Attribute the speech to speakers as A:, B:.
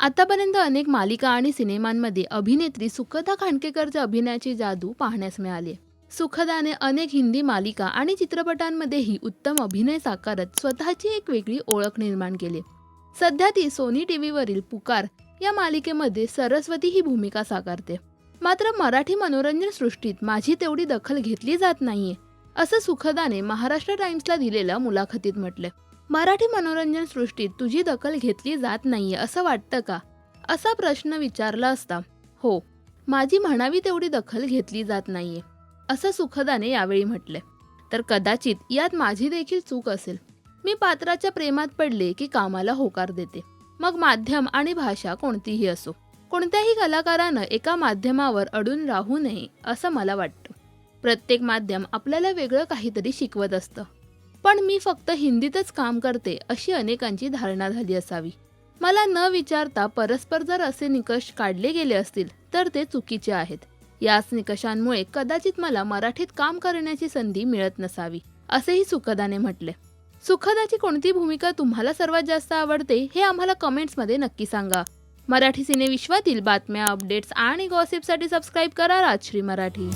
A: आतापर्यंत अनेक मालिका आणि सिनेमांमध्ये अभिनेत्री सुखदा खांडकेकरच्या अभिनयाची जादू पाहण्यास मिळाली. सुखदाने अनेक हिंदी मालिका आणि चित्रपटांमध्येही उत्तम अभिनय साकारत स्वतःची एक वेगळी ओळख निर्माण केली. सध्या ती सोनी टीव्हीवरील पुकार या मालिकेमध्ये सरस्वती ही भूमिका साकारते. मात्र मराठी मनोरंजन सृष्टीत माझी तेवढी दखल घेतली जात नाहीये, असं सुखदाने महाराष्ट्र टाइम्सला दिलेल्या मुलाखतीत म्हटले. मराठी मनोरंजन सृष्टीत तुझी दखल घेतली जात नाहीये असं वाटतं का, असा प्रश्न विचारला असता हो, माझी म्हणावी तेवढी दखल घेतली जात नाहीये, असं सुखदाने यावेळी म्हटले. तर कदाचित यात माझी देखील चूक असेल. मी पात्राच्या प्रेमात पडले की कामाला होकार देते, मग माध्यम आणि भाषा कोणतीही असो. कोणत्याही कलाकारानं एका माध्यमावर अडून राहू नये असं मला वाटतं. प्रत्येक माध्यम आपल्याला वेगळं काहीतरी शिकवत असतं. पण मी फक्त हिंदीतच काम करते अशी अनेकांची धारणा झाली असावी. मला न विचारता परस्पर जर असे निकष काढले गेले असतील तर ते चुकीचे आहेत. याच निकषांमुळे कदाचित मला मराठीत काम करण्याची संधी मिळत नसावी, असेही सुखदाने म्हटले. सुखदाची कोणती भूमिका तुम्हाला सर्वात जास्त आवडते हे आम्हाला कमेंट्समध्ये नक्की सांगा. मराठी सिनेविश्वातील बातम्या, अपडेट्स आणि गॉसिपसाठी सबस्क्राईब करा राजश्री मराठी.